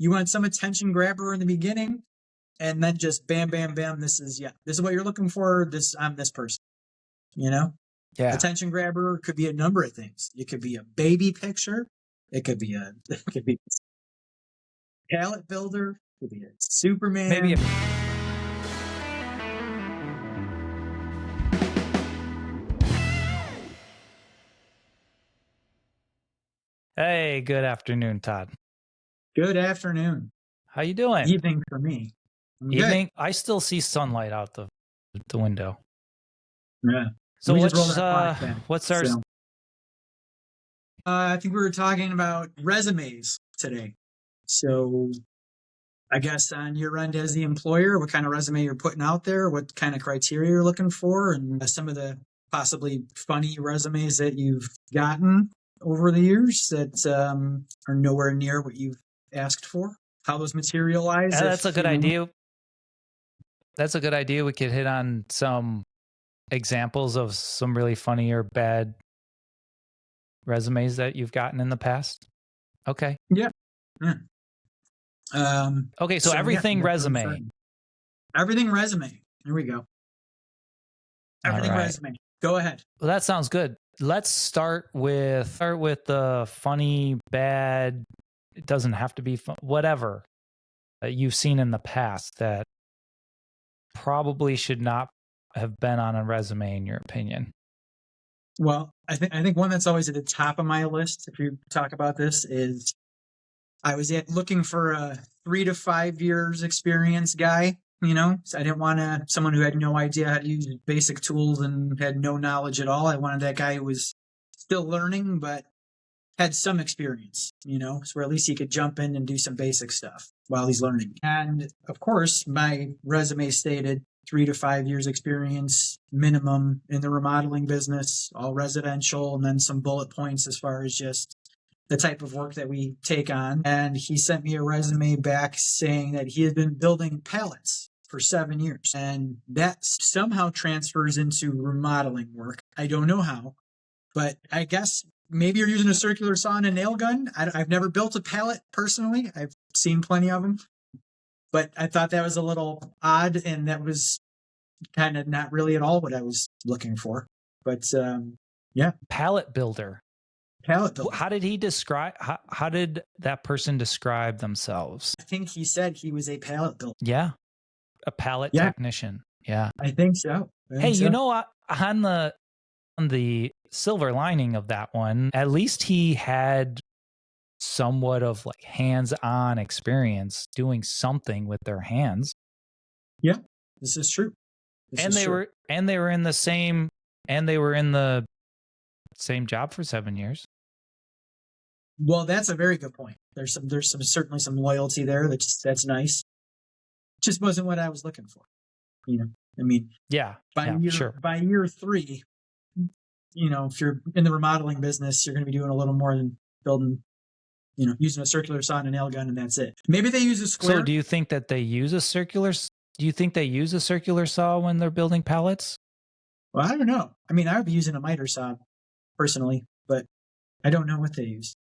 You want some attention grabber in the beginning, and then just bam, bam, bam. This is what you're looking for. I'm this person. Yeah. Attention grabber could be a number of things. It could be a baby picture. It could be a palette builder. It could be a Superman. Maybe Hey, good afternoon, Todd. Good afternoon. How you doing? Evening for me. Evening? Good. I still see sunlight out the window. Yeah. So what's our... So, I think we were talking about resumes today. So I guess on your end as the employer, what kind of resume you're putting out there, what kind of criteria you're looking for, and some of the possibly funny resumes that you've gotten over the years that are nowhere near what you've asked for, how those materialize. Yeah, that's a good idea. That's a good idea. We could hit on some examples of some really funny or bad resumes that you've gotten in the past. Okay. Yeah. Okay, so everything resume. Everything resume. Here we go. Everything resume. Go ahead. Well, that sounds good. Let's start with the funny, bad. It doesn't have to be fun, whatever that you've seen in the past that probably should not have been on a resume, in your opinion. Well, I think one that's always at the top of my list, if you talk about this, is I was looking for a 3 to 5 years experience guy. So I didn't want someone who had no idea how to use basic tools and had no knowledge at all. I wanted that guy who was still learning, but had some experience, so at least he could jump in and do some basic stuff while he's learning. And of course, my resume stated 3 to 5 years experience minimum in the remodeling business, all residential, and then some bullet points as far as just the type of work that we take on. And he sent me a resume back saying that he had been building pallets for 7 years. And that somehow transfers into remodeling work. I don't know how, but I guess maybe you're using a circular saw and a nail gun. I've never built a pallet personally. I've seen plenty of them, but I thought that was a little odd, and that was kind of not really at all what I was looking for. But yeah. Pallet builder. Pallet builder. How did he describe, how did that person describe themselves? I think he said he was a pallet builder. Yeah. A pallet technician. Yeah. I think so. On the silver lining of that one, at least he had somewhat of like hands-on experience doing something with their hands. Yeah, this is true. They were in the same job for 7 years. Well, that's a very good point. There's certainly some loyalty there. That's nice. Just wasn't what I was looking for. By year 3, if you're in the remodeling business, you're going to be doing a little more than building, using a circular saw and a nail gun, and that's it. Maybe they use a square. So do you think that they use a circular saw when they're building pallets? Well, I don't know. I would be using a miter saw personally, but I don't know what they use.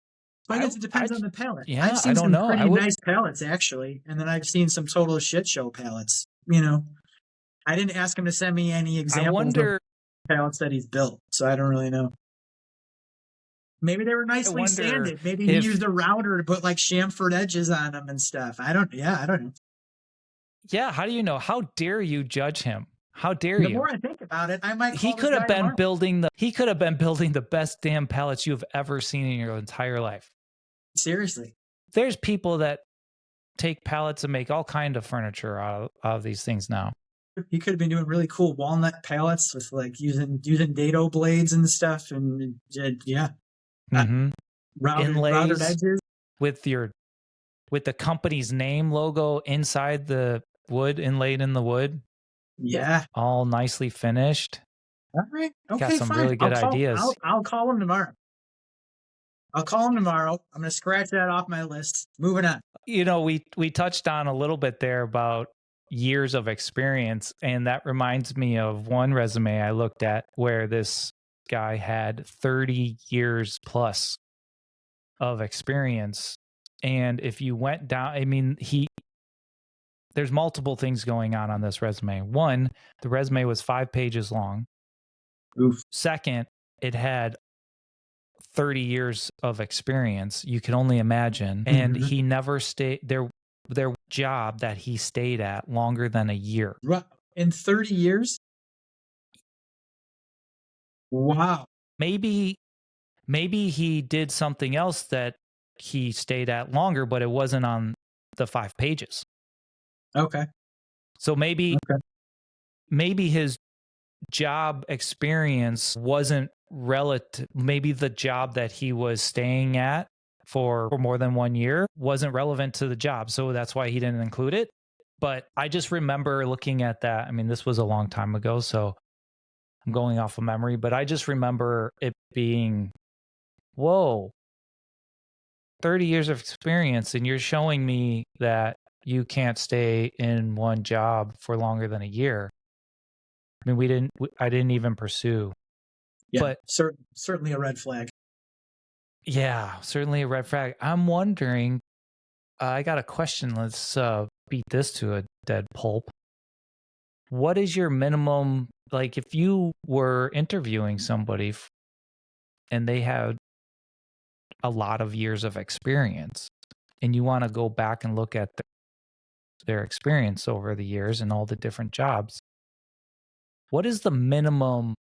I guess it depends on the pallet. Yeah, I've seen I don't some know. pretty nice pallets, actually, and then I've seen some total shit show pallets. I didn't ask him to send me any examples of pallets that he's built, so I don't really know. Maybe they were nicely sanded. Maybe he used a router to put like chamfered edges on them and stuff. I don't know. Yeah, how do you know? How dare you judge him? How dare you? The more I think about it, I might. He could have been building the best damn pallets you've ever seen in your entire life. Seriously, there's people that take pallets and make all kind of furniture out of these things now. He could have been doing really cool walnut pallets with like using dado blades and stuff, and routed edges with the company's name logo inside the wood, inlaid in the wood. Yeah, all nicely finished. All right, okay, got some really good ideas. I'll call him tomorrow. I'm going to scratch that off my list. Moving on. We touched on a little bit there about years of experience, and that reminds me of one resume I looked at where this guy had 30 years plus of experience And if you went down, I mean, there's multiple things going on this resume. One, the resume was 5 pages long. Oof. Second, it had 30 years of experience. You can only imagine. And he never stayed their job that he stayed at longer than a year. In 30 years? Wow. Maybe he did something else that he stayed at longer, but it wasn't on the 5 pages. Okay. So maybe his job experience wasn't relative. Maybe the job that he was staying at for more than 1 year wasn't relevant to the job. So that's why he didn't include it. But I just remember looking at that. I mean, this was a long time ago, so I'm going off of memory, but I just remember it being, whoa, 30 years of experience, and you're showing me that you can't stay in one job for longer than a year. I mean, I didn't even pursue. Yeah, but certainly a red flag. Yeah, certainly a red flag. I'm wondering, I got a question. Let's beat this to a dead pulp. What is your minimum, like if you were interviewing somebody and they had a lot of years of experience and you want to go back and look at their experience over the years and all the different jobs, what is the minimum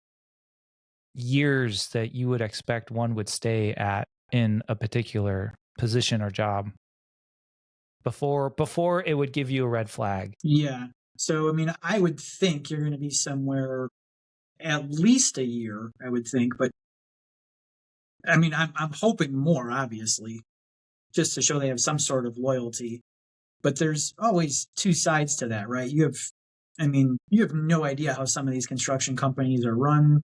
years that you would expect one would stay at in a particular position or job before it would give you a red flag? Yeah. So, I mean, I would think you're going to be somewhere at least a year, I would think. But, I mean, I'm hoping more, obviously, just to show they have some sort of loyalty. But there's always two sides to that, right? You have no idea how some of these construction companies are run.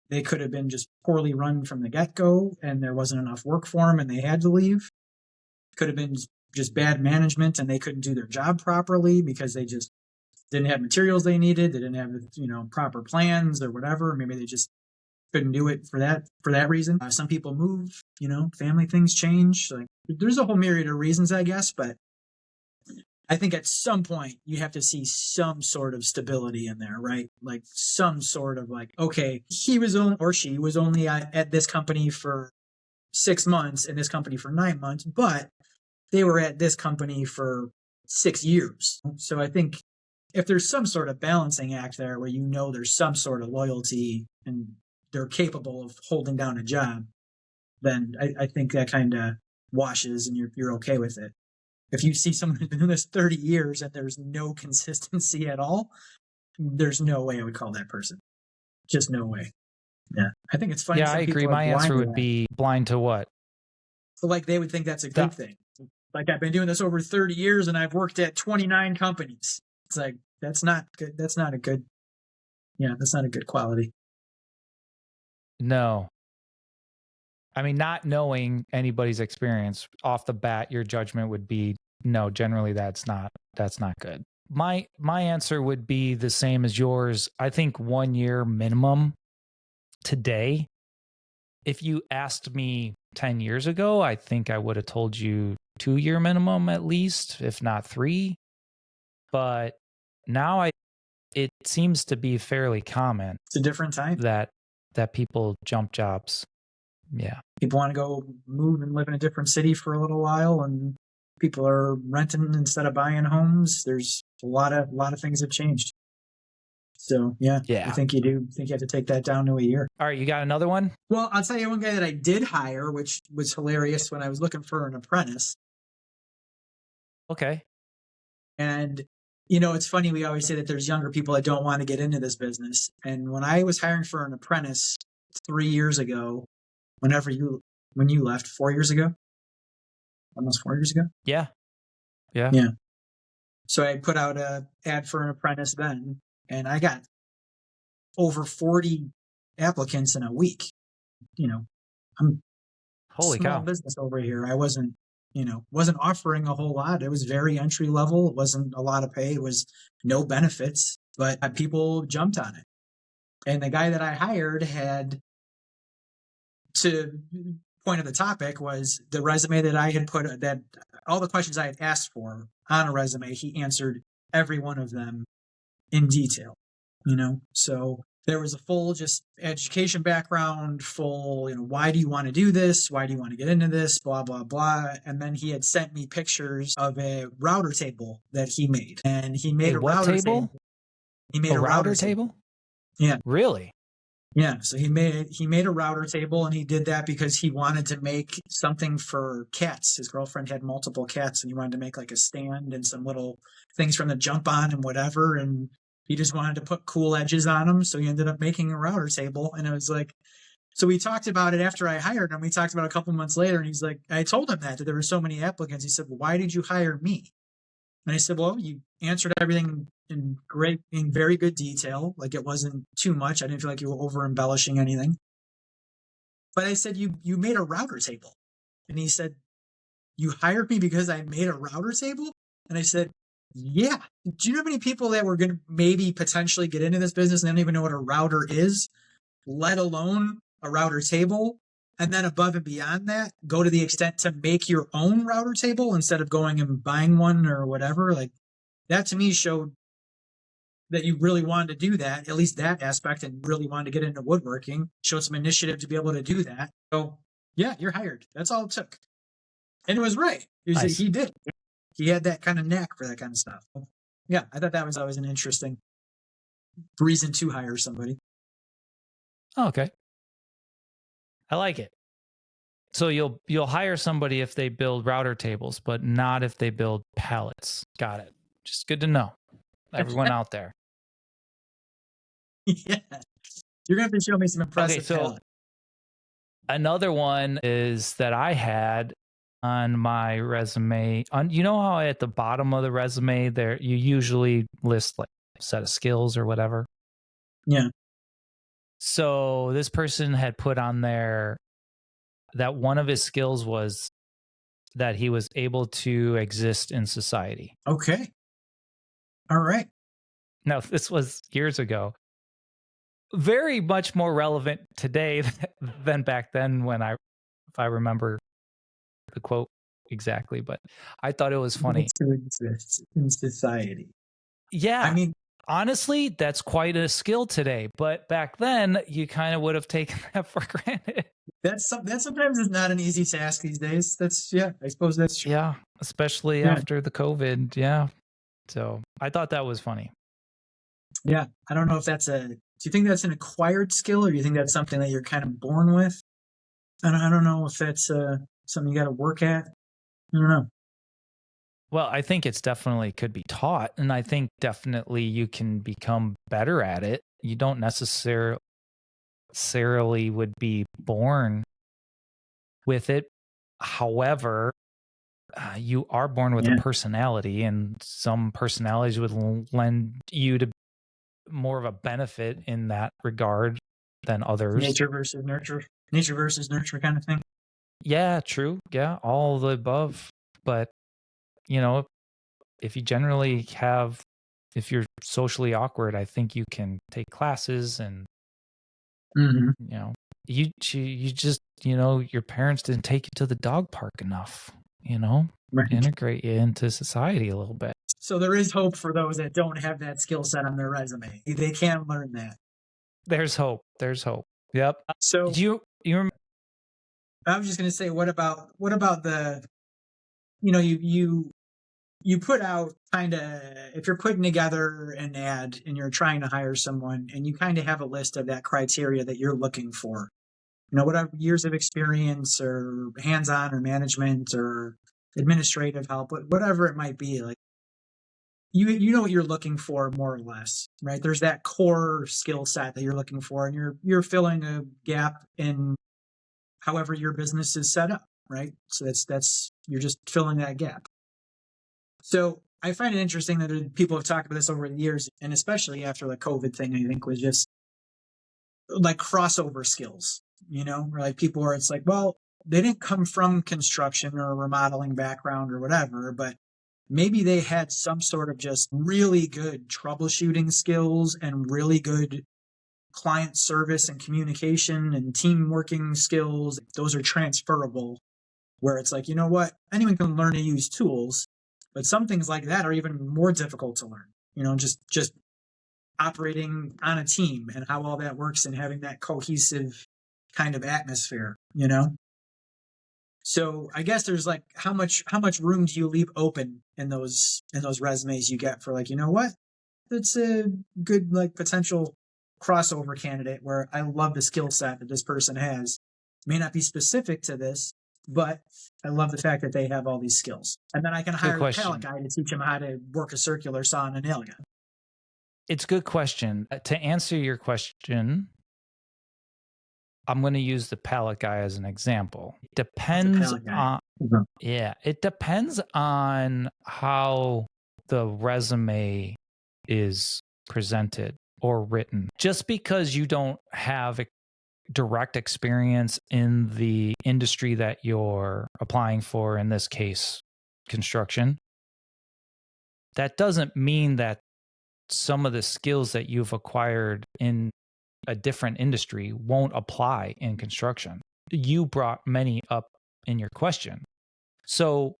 They could have been just poorly run from the get-go, and there wasn't enough work for them, and they had to leave. Could have been just bad management, and they couldn't do their job properly because they just didn't have materials they needed. They didn't have proper plans or whatever. Maybe they just couldn't do it for that reason. Some people move, family things change. Like there's a whole myriad of reasons, I guess, but I think at some point you have to see some sort of stability in there, right? Like some sort of like, okay, he was or she was only at this company for 6 months and this company for 9 months, but they were at this company for 6 years. So I think if there's some sort of balancing act there where there's some sort of loyalty and they're capable of holding down a job, then I think that kind of washes and you're okay with it. If you see someone who's been doing this 30 years and there's no consistency at all, there's no way I would call that person. Just no way. Yeah. I think it's funny. Yeah, I agree. My answer would be blind to what? So like they would think that's a good thing. Like I've been doing this over 30 years and I've worked at 29 companies. It's like, that's not good. That's not a good quality. No. I mean, not knowing anybody's experience off the bat, your judgment would be no, generally that's not good. My answer would be the same as yours. I think 1 year minimum today. If you asked me 10 years ago, I think I would have told you 2 year minimum at least, if not 3. But now it seems to be fairly common. It's a different time that people jump jobs. Yeah. People want to go move and live in a different city for a little while, and people are renting instead of buying homes. There's a lot of things have changed. So yeah. I think you have to take that down to a year. All right, you got another one? Well, I'll tell you one guy that I did hire, which was hilarious when I was looking for an apprentice. Okay. And it's funny, we always say that there's younger people that don't want to get into this business. And when I was hiring for an apprentice 3 years ago, when you left 4 years ago, almost 4 years ago. Yeah. So I put out a ad for an apprentice then, and I got over 40 applicants in a week. I'm holy small cow business over here. I wasn't offering a whole lot. It was very entry level. It wasn't a lot of pay. It was no benefits, but people jumped on it. And the guy that I hired had to point of the topic was the resume that I had put, that all the questions I had asked for on a resume, he answered every one of them in detail, so there was a full just education background, full, why do you want to do this? Why do you want to get into this? Blah, blah, blah. And then he had sent me pictures of a router table that he made. And he made A what router table? He made A router table? Yeah. Really? Yeah. So he made a router table, and he did that because he wanted to make something for cats. His girlfriend had multiple cats, and he wanted to make like a stand and some little things from the jump on and whatever. And he just wanted to put cool edges on them. So he ended up making a router table. And it was like, so we talked about it after I hired him. We talked about it a couple months later, and he's like, I told him that there were so many applicants. He said, well, why did you hire me? And I said, well, you answered everything in very good detail. Like, it wasn't too much. I didn't feel like you were over embellishing anything. But I said, you made a router table. And he said, you hired me because I made a router table? And I said, yeah. Do you know how many people that were going to maybe potentially get into this business and they don't even know what a router is, let alone a router table? And then above and beyond that, go to the extent to make your own router table instead of going and buying one or whatever. Like, that to me showed that you really wanted to do that, at least that aspect, and really wanted to get into woodworking, showed some initiative to be able to do that. So yeah, you're hired. That's all it took. And it was right. Nice. He did. He had that kind of knack for that kind of stuff. Yeah, I thought that was always an interesting reason to hire somebody. Oh, okay. I like it. So you'll hire somebody if they build router tables, but not if they build pallets. Got it. Just good to know. Everyone out there. Yeah. You're going to have to show me some impressive Okay, so talent. Another one is that I had on my resume. You know how at the bottom of the resume there you usually list like a set of skills or whatever? Yeah. So this person had put on there that one of his skills was that he was able to exist in society. Okay. All right. Now, this was years ago. Very much more relevant today than back then if I remember the quote exactly, but I thought it was funny. To exist in society. Yeah. I mean, honestly, that's quite a skill today, but back then you kind of would have taken that for granted. that sometimes is not an easy task these days. I suppose that's true. Yeah, especially after the COVID. Yeah. So I thought that was funny. Yeah. I don't know if do you think that's an acquired skill, or do you think that's something that you're kind of born with? I don't know if that's something you got to work at. I don't know. Well, I think it's definitely could be taught, and I think definitely you can become better at it. You don't necessarily would be born with it. However, you are born with a personality, and some personalities would lend you to more of a benefit in that regard than others. Nature versus nurture kind of thing. Yeah, true. Yeah, all of the above. But if you generally if you're socially awkward, I think you can take classes and you just your parents didn't take you to the dog park enough. Right. Integrate you into society a little bit. So there is hope for those that don't have that skill set on their resume. They can learn that. There's hope. There's hope. Yep. So you remember? I was just going to say, what about the, you put out kind of, if you're putting together an ad and you're trying to hire someone and you kind of have a list of that criteria that you're looking for, whatever years of experience or hands-on or management or administrative help, whatever it might be, like, you know what you're looking for more or less, right? There's that core skill set that you're looking for, and you're filling a gap in however your business is set up, right? So that's you're just filling that gap. So I find it interesting that people have talked about this over the years, and especially after the COVID thing, I think was just like crossover skills, where like people where it's like, well, they didn't come from construction or a remodeling background or whatever, but maybe they had some sort of just really good troubleshooting skills and really good client service and communication and team working skills, those are transferable, where it's like, you know what, anyone can learn to use tools, but some things like that are even more difficult to learn. Just operating on a team and how all that works and having that cohesive kind of atmosphere. So I guess there's like how much room do you leave open in those resumes you get for, like, you know what, that's a good like potential crossover candidate where I love the skill set that this person has. May not be specific to this, but I love the fact that they have all these skills. And then I can hire the pallet guy to teach him how to work a circular saw and a nail gun. It's a good question. To answer your question, I'm going to use the pallet guy as an example. It depends on, it depends on how the resume is presented or written. Just because you don't have direct experience in the industry that you're applying for, in this case, construction, that doesn't mean that some of the skills that you've acquired in a different industry won't apply in construction. You brought many up in your question. So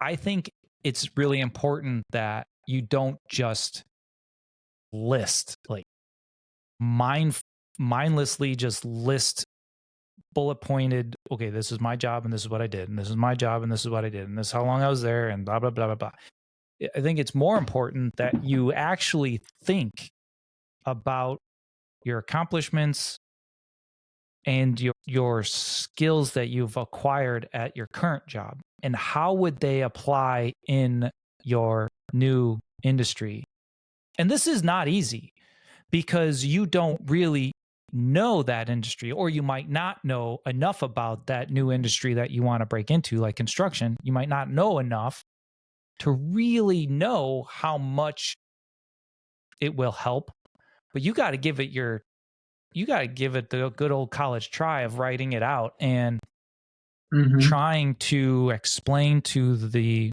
I think it's really important that you don't just list, like mindlessly just list bullet pointed, okay, this is my job and this is what I did, and this is my job and this is what I did, and this is how long I was there, and blah, blah, blah, blah, blah. I think it's more important that you actually think about your accomplishments and your skills that you've acquired at your current job, and how would they apply in your new industry. And this is not easy because you don't really know that industry, or you might not know enough about that new industry that you want to break into, like construction. You might not know enough to really know how much it will help, but you got to give it the good old college try of writing it out and trying to explain to the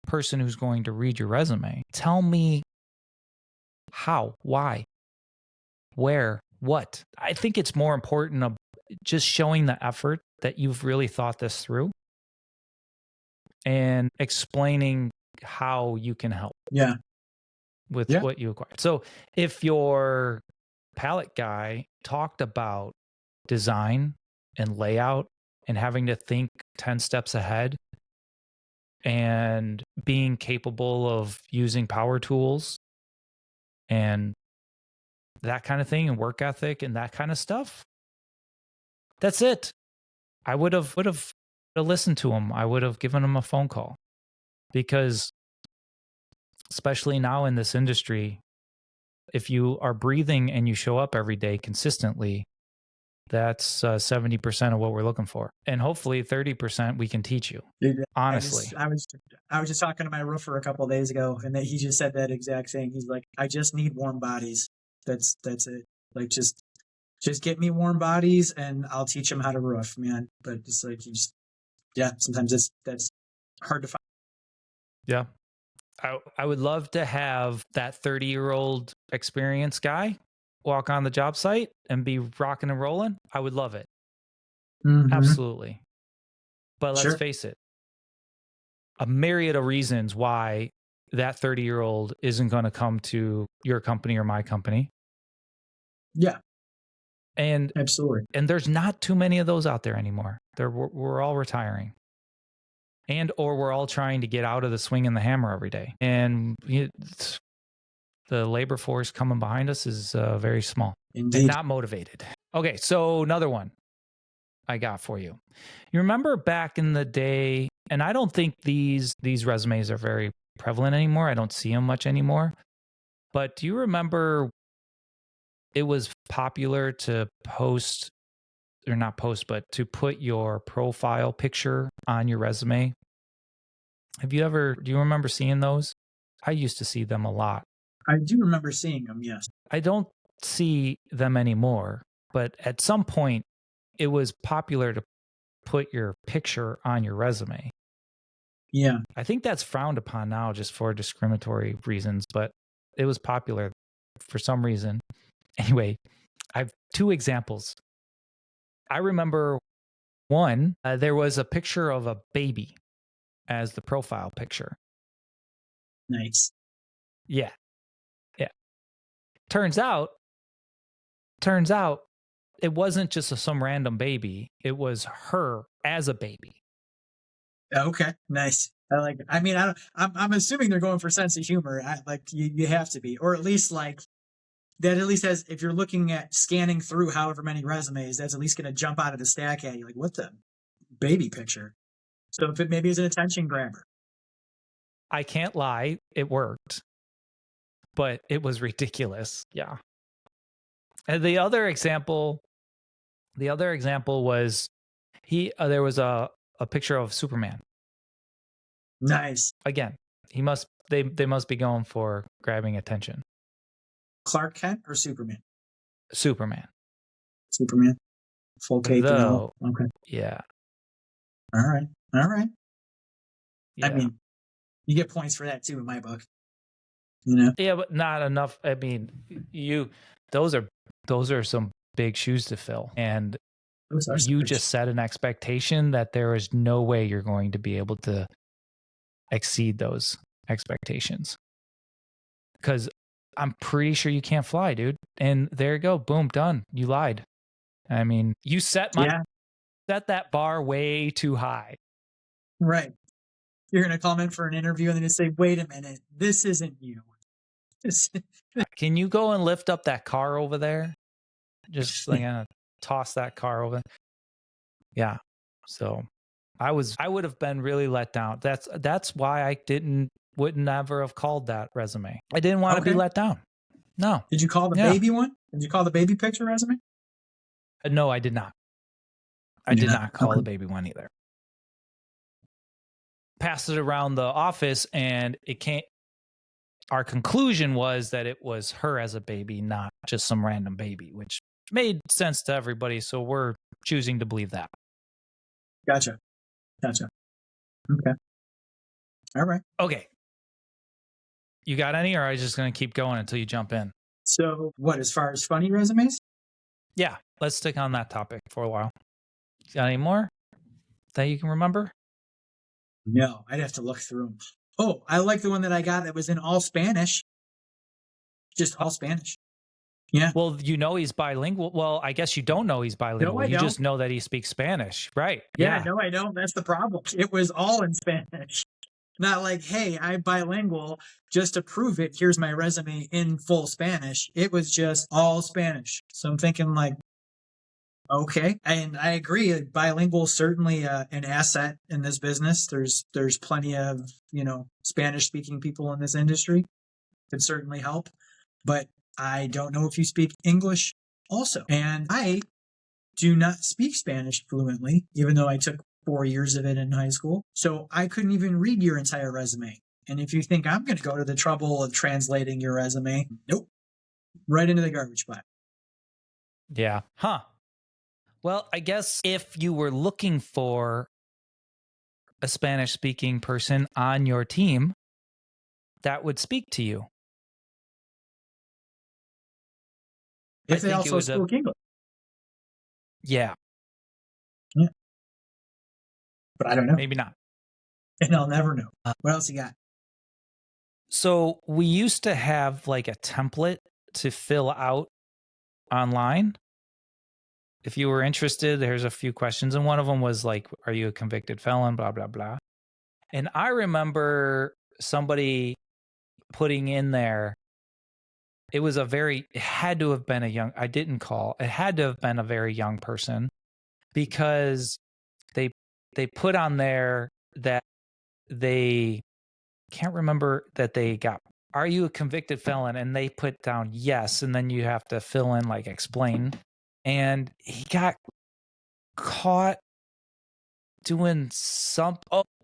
person who's going to read your resume. Tell me how, why, where, what. I think it's more important of just showing the effort that you've really thought this through and explaining how you can help. With what you acquired. So if your palette guy talked about design and layout and having to think 10 steps ahead and being capable of using power tools and that kind of thing, and work ethic and that kind of stuff, that's it. I would have listened to him. I would have given him a phone call, because especially now in this industry, if you are breathing and you show up every day consistently, that's 70% of what we're looking for. And hopefully 30% we can teach you. Honestly. I was just talking to my roofer a couple of days ago, and he just said that exact thing. He's like, I just need warm bodies. That's it. Like, just get me warm bodies and I'll teach them how to roof, man. But it's like, sometimes that's hard to find. Yeah. I would love to have that 30-year-old experienced guy walk on the job site and be rocking and rolling. I would love it. Absolutely. But let's face it, a myriad of reasons why that 30-year-old isn't going to come to your company or my company. Yeah. And absolutely. And there's not too many of those out there anymore. We're all retiring. Or we're all trying to get out of the swing and the hammer every day. And the labor force coming behind us is very small. Indeed. And not motivated. Okay, so another one I got for you. You remember back in the day, and I don't think these resumes are very prevalent anymore. I don't see them much anymore. But do you remember it was popular to post, or not post, but to put your profile picture on your resume? Do you remember seeing those? I used to see them a lot. I do remember seeing them, yes. I don't see them anymore, but at some point it was popular to put your picture on your resume. Yeah. I think that's frowned upon now just for discriminatory reasons, but it was popular for some reason. Anyway, I have two examples. I remember one, there was a picture of a baby as the profile picture. Nice. Yeah. Yeah. Turns out it wasn't just some random baby. It was her as a baby. Okay, nice. I like it. I mean, I'm assuming they're going for sense of humor. You have to be, or at least like that. At least has, if you're looking at scanning through however many resumes, that's at least going to jump out of the stack at you. Like, what the baby picture? So if it maybe is an attention grabber. I can't lie, it worked, but it was ridiculous. Yeah. And the other example was there was a picture of Superman. Nice. Again, they must be going for grabbing attention. Clark Kent or Superman? Superman. Superman. Full cape and all. Okay. Yeah. All right. Yeah. I mean, you get points for that too in my book. You know? Yeah, but not enough. I mean, those are some big shoes to fill. And you just set an expectation that there is no way you're going to be able to exceed those expectations. Because I'm pretty sure you can't fly, dude. And there you go. Boom, done. You lied. I mean, you set that bar way too high. Right. You're going to come in for an interview and then you say, wait a minute, this isn't you. Can you go and lift up that car over there? Just like toss that car over. Yeah. So I would have been really let down. That's why I would never have called that resume. I didn't want to be let down. No. Did you call the baby one? Did you call the baby picture resume? No, I did not. I did not call the baby one either. Passed it around the office and our conclusion was that it was her as a baby, not just some random baby, which made sense to everybody. So we're choosing to believe that. Gotcha. Okay. All right. Okay. You got any, or are you just going to keep going until you jump in? So what, as far as funny resumes? Yeah. Let's stick on that topic for a while. Got any more that you can remember? No, I'd have to look through them. Oh, I like the one that I got that was in all Spanish. Just all Spanish. Yeah. Well, he's bilingual. Well, I guess you don't know he's bilingual. You just know that he speaks Spanish, right? Yeah, no, I don't. That's the problem. It was all in Spanish. Not like, hey, I'm bilingual. Just to prove it, here's my resume in full Spanish. It was just all Spanish. So I'm thinking like, okay. And I agree. Bilingual is certainly an asset in this business. There's plenty of, Spanish speaking people in this industry. Could certainly help. But I don't know if you speak English also. And I do not speak Spanish fluently, even though I took 4 years of it in high school. So I couldn't even read your entire resume. And if you think I'm going to go to the trouble of translating your resume, nope. Right into the garbage pile. Yeah. Huh. Well, I guess if you were looking for a Spanish-speaking person on your team, that would speak to you. If they also spoke English. Yeah. But I don't know. Maybe not. And I'll never know. What else you got? So we used to have like a template to fill out online. If you were interested, there's a few questions. And one of them was like, are you a convicted felon? Blah, blah, blah. And I remember somebody putting in there, it had to have been it had to have been a very young person, because they put on there that they can't remember that they got, are you a convicted felon? And they put down yes. And then you have to fill in, like, explain. And he got caught doing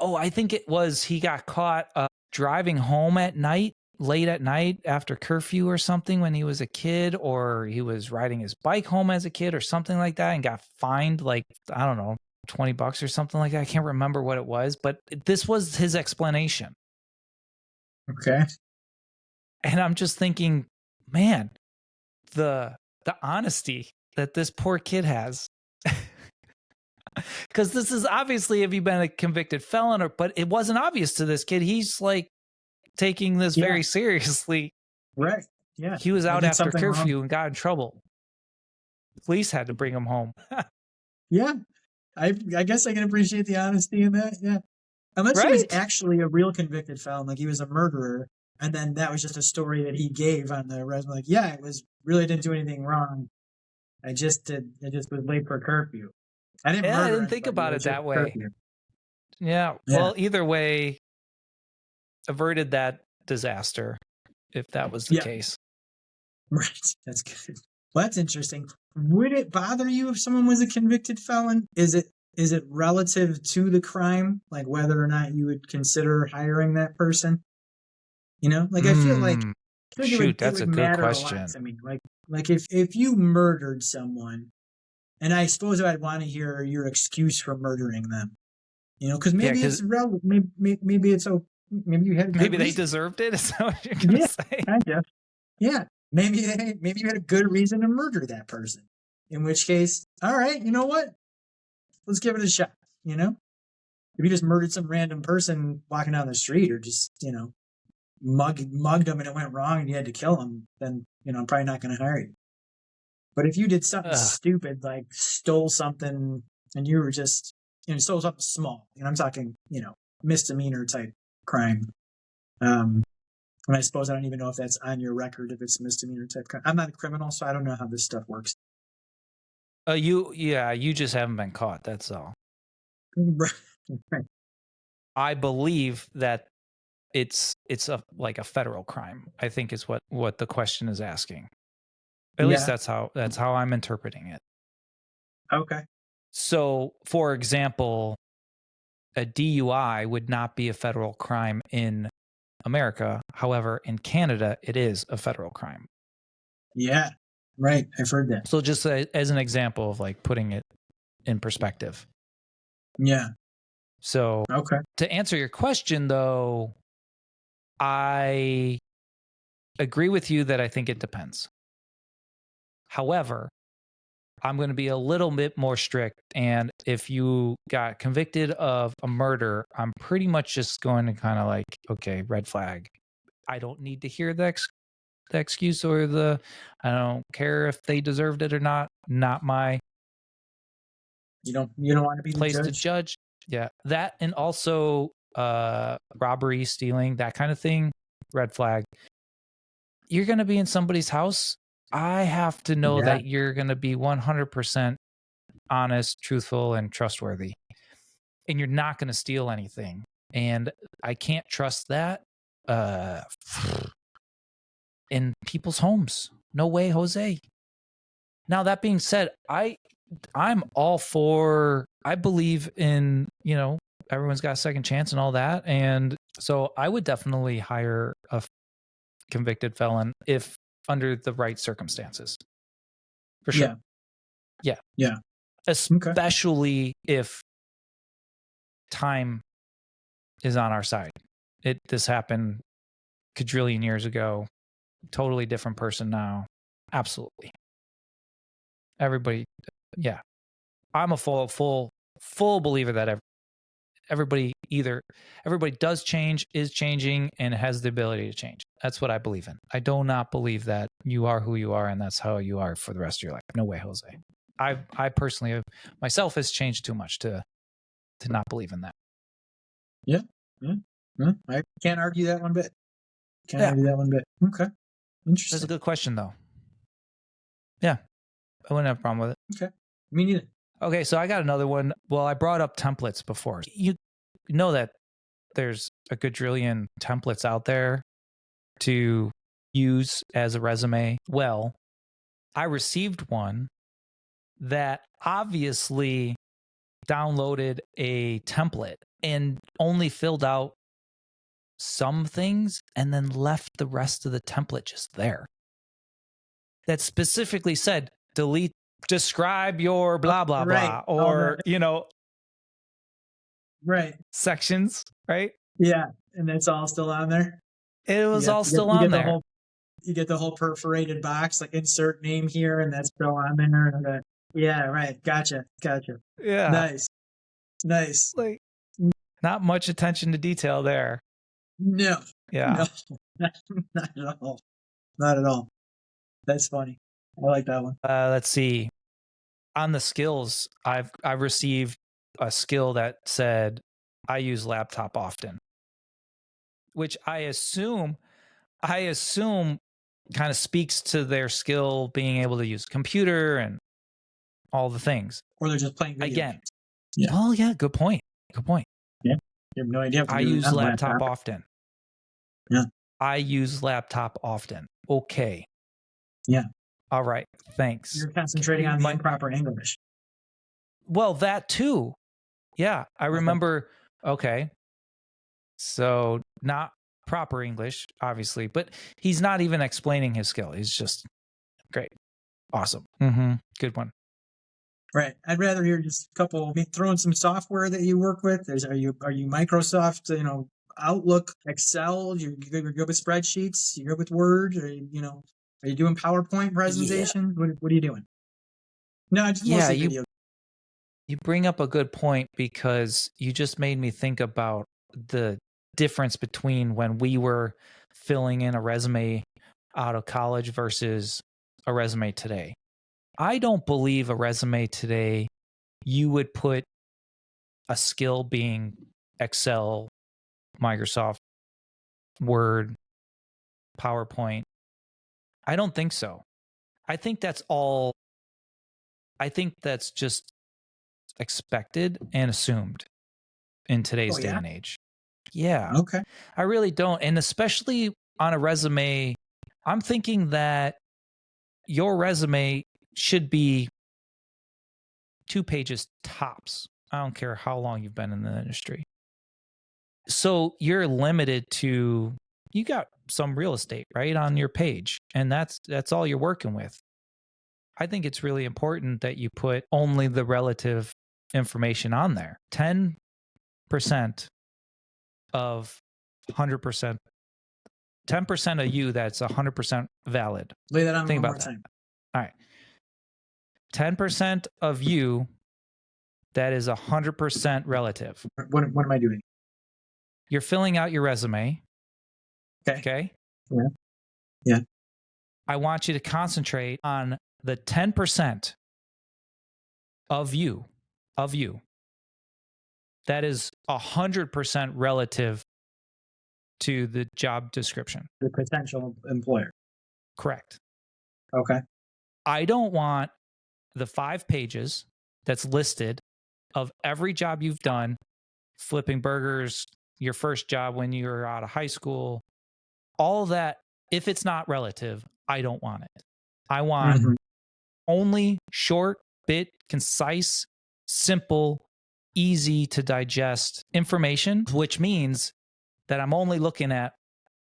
I think it was, he got caught driving home at night, late at night after curfew or something when he was a kid, or he was riding his bike home as a kid or something like that and got fined, like, I don't know, $20 or something like that. I can't remember what it was, but this was his explanation. Okay. And I'm just thinking, man, the the honesty that this poor kid has. Because this is obviously, have you been a convicted felon, but it wasn't obvious to this kid. He's like taking this Yeah. very seriously. Right. Yeah. He was I out did after something wrong. curfew and got in trouble. Police had to bring him home. Yeah. I guess I can appreciate the honesty in that. Yeah. Unless he was Right? actually a real convicted felon, like he was a murderer, and then that was just a story that he gave on the resume. Like, yeah, it was really didn't do anything wrong. I just was late for curfew. I didn't Yeah, I murder didn't think anybody. It about was it just that way. curfew. Yeah. Yeah. Well, either way, averted that disaster, if that was the Yeah. case. Right. That's good. Well, that's interesting. Would it bother you if someone was a convicted felon? Is it relative to the crime, like whether or not you would consider hiring that person? You know, like I feel like Shoot, it that's a would good matter a lot question. to me. Like if you murdered someone, and I suppose I'd want to hear your excuse for murdering them. You know, because maybe it's relevant. Maybe it's so. Maybe you had a good maybe they reason. deserved it. Is that what you're gonna say? I guess. Yeah, maybe you had a good reason to murder that person. In which case, all right, you know what? Let's give it a shot. You know, if you just murdered some random person walking down the street, or just mugged them and it went wrong and you had to kill them, then I'm probably not going to hire you. But if you did something stupid like stole something and you were just stole something small, I'm talking misdemeanor type crime. And I suppose I don't even know if that's on your record if it's misdemeanor type crime. I'm not a criminal, so I don't know how this stuff works. You just haven't been caught. That's all. Right. I believe that it's like a federal crime. I think is what the question is asking. At least that's how I'm interpreting it. Okay. So, for example, a DUI would not be a federal crime in America. However, in Canada, it is a federal crime. Yeah. Right. I've heard that. So just as an example of like putting it in perspective. Yeah. So okay. To answer your question, though, I agree with you that I think it depends. However, I'm going to be a little bit more strict. And if you got convicted of a murder, I'm pretty much just going to kind of like, okay, red flag. I don't need to hear the excuse or I don't care if they deserved it or not. Not my You don't want to be the place judge? to judge. Yeah. That and also robbery, stealing, that kind of thing, red flag. You're going to be in somebody's house. I have to know that you're going to be 100% honest, truthful, and trustworthy. And you're not going to steal anything. And I can't trust that in people's homes. No way, Jose. Now, that being said, I'm all for, I believe in, everyone's got a second chance and all that. And so I would definitely hire a convicted felon if under the right circumstances. For sure. Yeah. Especially if time is on our side. This happened quadrillion years ago. Totally different person now. Absolutely. Everybody, yeah. I'm a full believer that everybody does change, is changing, and has the ability to change. That's what I believe in. I do not believe that you are who you are and that's how you are for the rest of your life. No way, Jose. I personally myself has changed too much to not believe in that. Yeah. I can't argue that one bit. Argue that one bit. Okay. Interesting. That's a good question, though. Yeah. I wouldn't have a problem with it. Okay. Me neither. Okay, so I got another one. Well, I brought up templates before. You know that there's a quadrillion templates out there to use as a resume. Well, I received one that obviously downloaded a template and only filled out some things and then left the rest of the template just there. That specifically said, describe your blah, blah, blah, or, right. sections, right? Yeah. And it's all still on there. It was all still on there. You get the whole perforated box, like insert name here, and that's still on there. And yeah, right. Gotcha. Yeah. Nice. Like, not much attention to detail there. No, Yeah. not at all. Not at all. That's funny. I like that one. Let's see. On the skills, I've received a skill that said I use laptop often, which I assume kind of speaks to their skill being able to use computer and all the things. Or they're just playing video Again. games. Yeah. Oh yeah, good point. Yeah. You have no idea. I use laptop often. Yeah. I use laptop often. Okay. Yeah. All right. Thanks. You're concentrating on the improper English. Well, that too. Yeah. I remember. Okay. So not proper English, obviously, but he's not even explaining his skill. He's just great. Awesome. Good one. Right. I'd rather hear just a couple, throw in some software that you work with. Are you Microsoft, Outlook, Excel? You're good with spreadsheets? You're good with Word? Are you doing PowerPoint presentations? Yeah. What are you doing? No, just mostly video. You bring up a good point because you just made me think about the difference between when we were filling in a resume out of college versus a resume today. I don't believe a resume today you would put a skill being Excel, Microsoft Word, PowerPoint. I don't think so. I think that's just expected and assumed in today's day and age. Yeah. Okay. I really don't. And especially on a resume, I'm thinking that your resume should be 2 pages tops. I don't care how long you've been in the industry. So you're limited to, you got some real estate, right, on your page, and that's all you're working with. I think it's really important that you put only the relative information on there. 10% of 100%, 10% of you that's 100% valid. Lay that on Think one about more time. All right. 10% of you that is 100% relative. What am I doing? You're filling out your resume. Okay. Yeah. I want you to concentrate on the 10% of you that is 100% relative to the job description. The potential employer. Correct. Okay. I don't want the 5 pages that's listed of every job you've done, flipping burgers, your first job when you were out of high school, all that. If it's not relative, I don't want it. I want only short, concise, simple, easy to digest information, which means that I'm only looking at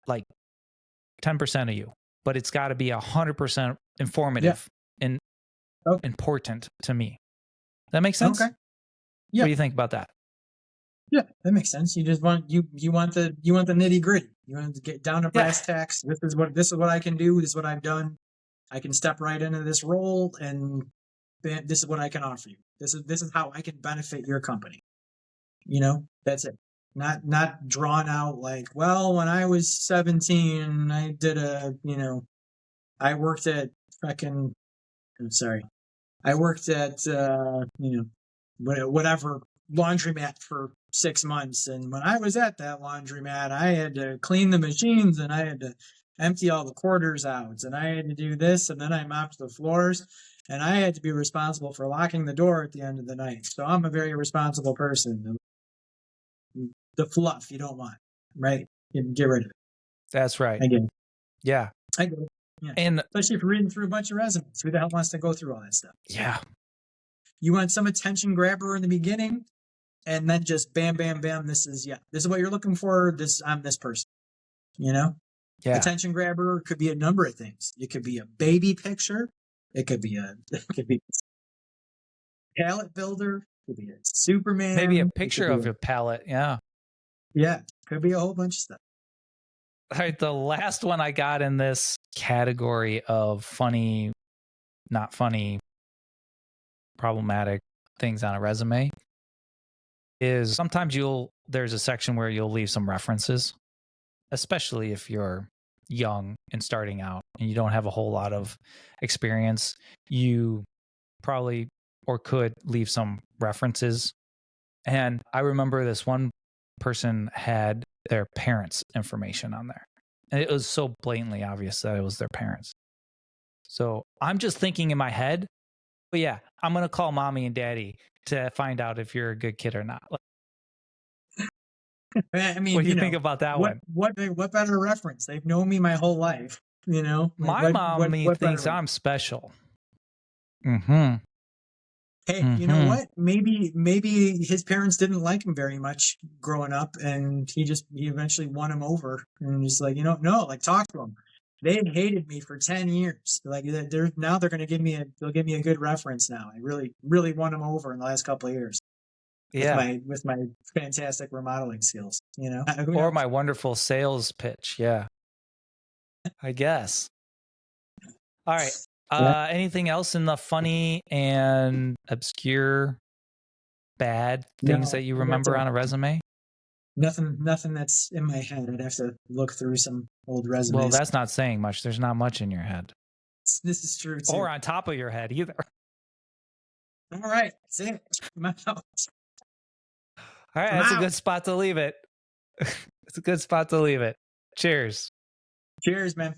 like 10% of you, but it's got to be 100% informative and important to me. That makes sense? Okay. Yeah. What do you think about that? Yeah, that makes sense. You just want you want the nitty gritty. You want to get down to brass tacks. This is what I can do. This is what I've done. I can step right into this role, and this is what I can offer you. This is how I can benefit your company. That's it. Not drawn out like, well, when I was 17, I did I worked at fucking. I'm sorry. I worked at whatever laundromat for 6 months, and when I was at that laundromat, I had to clean the machines, and I had to empty all the quarters out, and I had to do this, and then I mopped the floors, and I had to be responsible for locking the door at the end of the night. So I'm a very responsible person. The fluff you don't want, right? You can get rid of it. That's right. I get it. Yeah. I get it. Yeah. And especially if you're reading through a bunch of resumes. Who the hell wants to go through all that stuff? Yeah. You want some attention grabber in the beginning, and then just bam, bam, bam. This is what you're looking for. I'm this person. Yeah. Attention grabber could be a number of things. It could be a baby picture. It could be a palette builder. It could be a Superman. Maybe a picture of your palette. Yeah. Yeah. Could be a whole bunch of stuff. All right, the last one I got in this category of funny, not funny, problematic things on a resume is sometimes there's a section where you'll leave some references, especially if you're young and starting out and you don't have a whole lot of experience. You probably or could leave some references. And I remember this one person had their parents' information on there. And it was so blatantly obvious that it was their parents. So I'm just thinking in my head, but yeah, I'm going to call mommy and daddy to find out if you're a good kid or not. I mean, What do you think about that one? What better reference? They've known me my whole life. Like, My mommy what thinks better? I'm special. Mm-hmm. Hey, you know what? Maybe his parents didn't like him very much growing up, and he eventually won him over, and he's like, no, like talk to him. They hated me for 10 years. Like they're going to they'll give me a good reference now. I really won him over in the last couple of years Yeah. with my fantastic remodeling skills. Or my wonderful sales pitch. Yeah. I guess. All right. Yeah. Anything else in the funny and obscure bad things No, that you that's remember on a resume? nothing that's in my head. I'd have to look through some old Well, resumes. that's not saying much. There's not much in your head. This is true too. Or on top of your head either. All right, that's it. I'm out. All right, that's a good spot to leave it. It's a good spot to leave it. Cheers. Cheers, man.